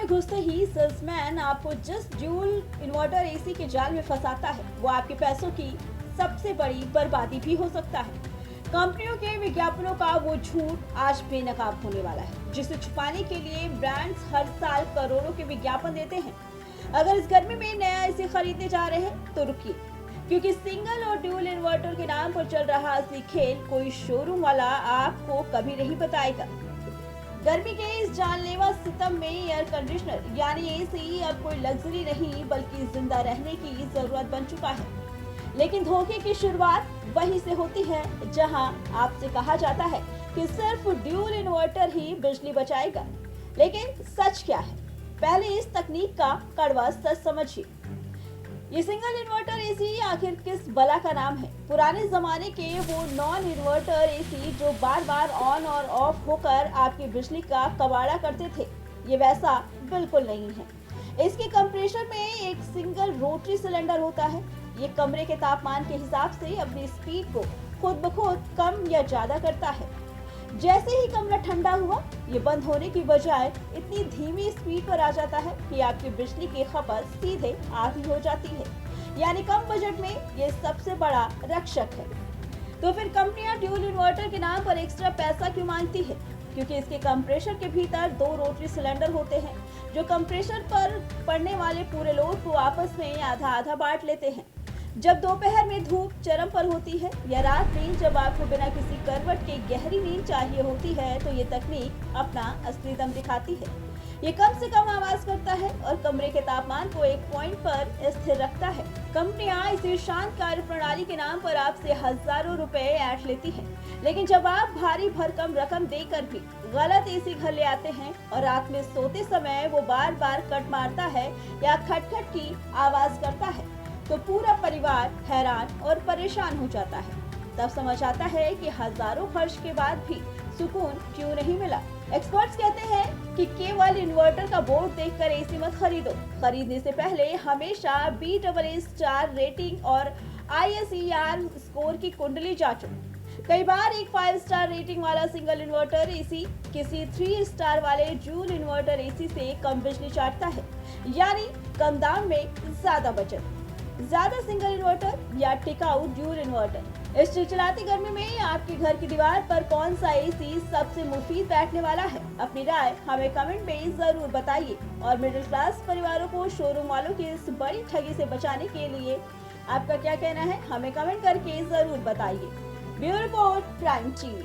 में घुसते ही सेल्समैन आपको जिस ड्यूल इन्वर्टर एसी के जाल में फंसाता है वो आपके पैसों की सबसे बड़ी बर्बादी भी हो सकता है। कंपनियों के विज्ञापनों का वो झूठ आज बेनकाब होने वाला है, जिसे छुपाने के लिए ब्रांड्स हर साल करोड़ों के विज्ञापन देते हैं। अगर इस गर्मी में नया एसी खरीदने जा रहे हैं तो रुकिए, क्योंकि सिंगल और ड्यूल इन्वर्टर के नाम पर चल रहा असली खेल कोई शोरूम वाला आपको कभी नहीं बताएगा। गर्मी के इस जानलेवा सितम में एयर कंडीशनर यानी एसी अब कोई लग्जरी नहीं बल्कि जिंदा रहने की जरूरत बन चुका है। लेकिन धोखे की शुरुआत वहीं से होती है जहां आपसे कहा जाता है कि सिर्फ ड्यूल इन्वर्टर ही बिजली बचाएगा। लेकिन सच क्या है, पहले इस तकनीक का कड़वा सच समझिए। ये सिंगल इन्वर्टर एसी आखिर किस बला का नाम है? पुराने जमाने के वो नॉन इन्वर्टर एसी जो बार बार ऑन और ऑफ होकर आपकी बिजली का कबाड़ा करते थे, ये वैसा बिल्कुल नहीं है। इसके कंप्रेसर में एक सिंगल रोटरी सिलेंडर होता है। ये कमरे के तापमान के हिसाब से अपनी स्पीड को खुद ब खुद कम या ज्यादा करता है। जैसे ही कमरा ठंडा हुआ, ये बंद होने की बजाय इतनी धीमी स्पीड पर आ जाता है कि आपकी बिजली की खपत सीधे आधी हो जाती है। यानी कम बजट में ये सबसे बड़ा रक्षक है। तो फिर कंपनियां ड्यूल इन्वर्टर के नाम पर एक्स्ट्रा पैसा क्यों मांगती है? क्योंकि इसके कंप्रेसर के भीतर दो रोटरी सिलेंडर होते हैं जो कंप्रेसर पर पड़ने वाले पूरे लोड को आपस में आधा आधा बांट लेते हैं। जब दोपहर में धूप चरम पर होती है या रात में जब आपको बिना किसी करवट के गहरी नींद चाहिए होती है, तो ये तकनीक अपना असली दम दिखाती है। ये कम से कम आवाज करता है और कमरे के तापमान को एक पॉइंट पर स्थिर रखता है। कंपनियां इसी शांत कार्य प्रणाली के नाम पर आपसे हजारों रुपए ऐंठ लेती हैं, लेकिन जब आप भारी भरकम रकम देकर भी गलत एसी घर ले आते हैं और रात में सोते समय वो बार बार कट मारता है या खटखट की आवाज करता है, तो पूरा परिवार हैरान और परेशान हो जाता है। तब समझ आता है कि हजारों खर्च के बाद भी सुकून क्यों नहीं मिला। एक्सपर्ट्स कहते हैं कि केवल इन्वर्टर का बोर्ड देखकर एसी मत खरीदो। खरीदने से पहले हमेशा BAA स्टार रेटिंग और ISER स्कोर की कुंडली जांचो। कई बार एक 5 स्टार रेटिंग वाला सिंगल इन्वर्टर एसी किसी 3 स्टार वाले ड्यूल इन्वर्टर एसी से कम बिजली चाटता है, यानी कम दाम में ज्यादा बचत। ज्यादा सिंगल इन्वर्टर या टिकाऊ ड्यूल इन्वर्टर। इस चिलचिलाती गर्मी में आपके घर की दीवार पर कौन सा एसी सबसे मुफीद बैठने वाला है? अपनी राय हमें कमेंट में जरूर बताइए। और मिडिल क्लास परिवारों को शोरूम वालों की इस बड़ी ठगी से बचाने के लिए आपका क्या कहना है, हमें कमेंट करके जरूर बताइए। Bureau report, prime TV.